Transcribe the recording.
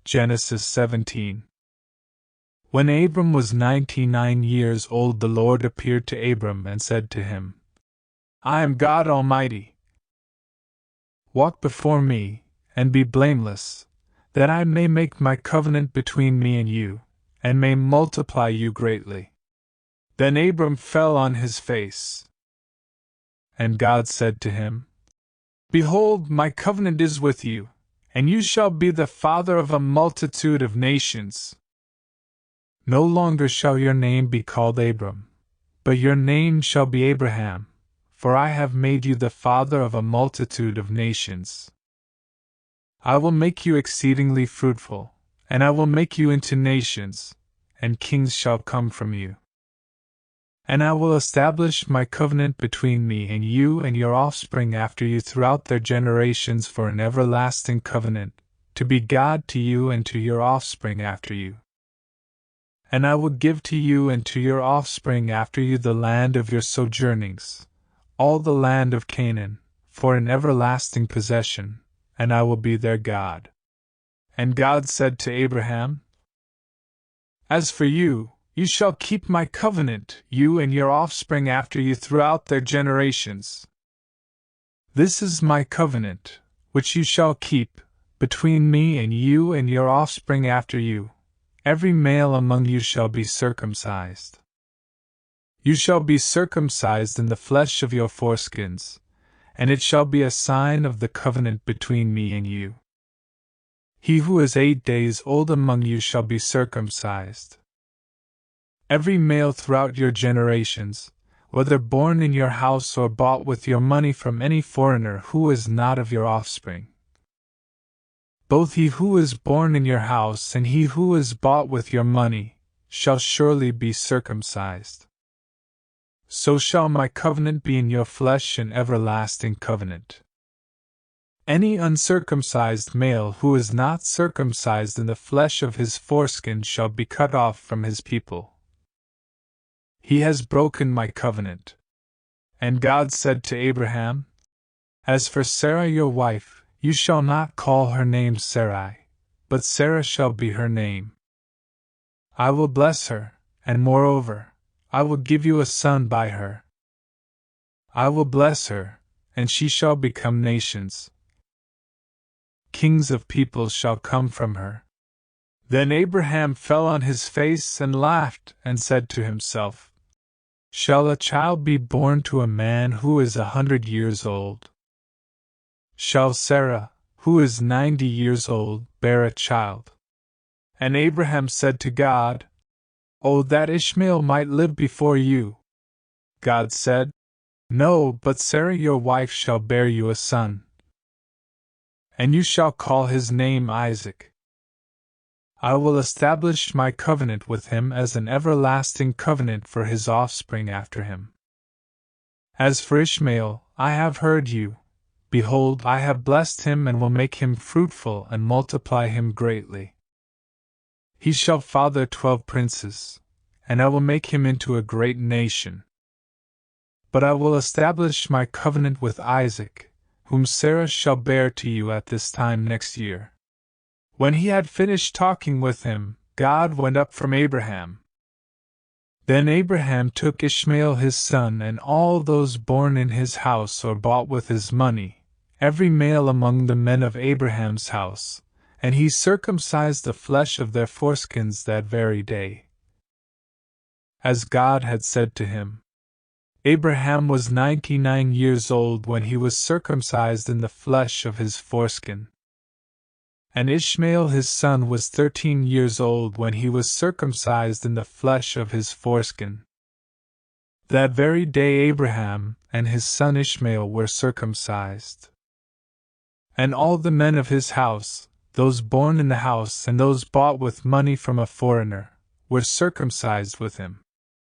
Genesis 17. When Abram was 99 years old, the Lord appeared to Abram and said to him, I am God Almighty. Walk before me, and be blameless, that I may make my covenant between me and you, and may multiply you greatly. Then Abram fell on his face. And God said to him, Behold, my covenant is with you, and you shall be the father of a multitude of nations. No longer shall your name be called Abram, but your name shall be Abraham, for I have made you the father of a multitude of nations. I will make you exceedingly fruitful, and I will make you into nations, and kings shall come from you. And I will establish my covenant between me and you and your offspring after you throughout their generations for an everlasting covenant, to be God to you and to your offspring after you. And I will give to you and to your offspring after you the land of your sojournings, all the land of Canaan, for an everlasting possession, and I will be their God. And God said to Abraham, As for you, you shall keep my covenant, you and your offspring after you throughout their generations. This is my covenant, which you shall keep, between me and you and your offspring after you. Every male among you shall be circumcised. You shall be circumcised in the flesh of your foreskins, and it shall be a sign of the covenant between me and you. He who is 8 days old among you shall be circumcised. Every male throughout your generations, whether born in your house or bought with your money from any foreigner who is not of your offspring. Both he who is born in your house and he who is bought with your money shall surely be circumcised. So shall my covenant be in your flesh, an everlasting covenant. Any uncircumcised male who is not circumcised in the flesh of his foreskin shall be cut off from his people. He has broken my covenant. And God said to Abraham, As for Sarah your wife, you shall not call her name Sarai, but Sarah shall be her name. I will bless her, and moreover, I will give you a son by her. I will bless her, and she shall become nations. Kings of peoples shall come from her. Then Abraham fell on his face and laughed, and said to himself, Shall a child be born to a man who is 100 years old? Shall Sarah, who is 90 years old, bear a child? And Abraham said to God, Oh, that Ishmael might live before you. God said, No, but Sarah your wife shall bear you a son. And you shall call his name Isaac. I will establish my covenant with him as an everlasting covenant for his offspring after him. As for Ishmael, I have heard you. Behold, I have blessed him and will make him fruitful and multiply him greatly. He shall father 12 princes, and I will make him into a great nation. But I will establish my covenant with Isaac, whom Sarah shall bear to you at this time next year. When he had finished talking with him, God went up from Abraham. Then Abraham took Ishmael his son and all those born in his house or bought with his money, every male among the men of Abraham's house, and he circumcised the flesh of their foreskins that very day, as God had said to him. Abraham was 99 years old when he was circumcised in the flesh of his foreskin. And Ishmael his son was 13 years old when he was circumcised in the flesh of his foreskin. That very day Abraham and his son Ishmael were circumcised. And all the men of his house, those born in the house and those bought with money from a foreigner, were circumcised with him.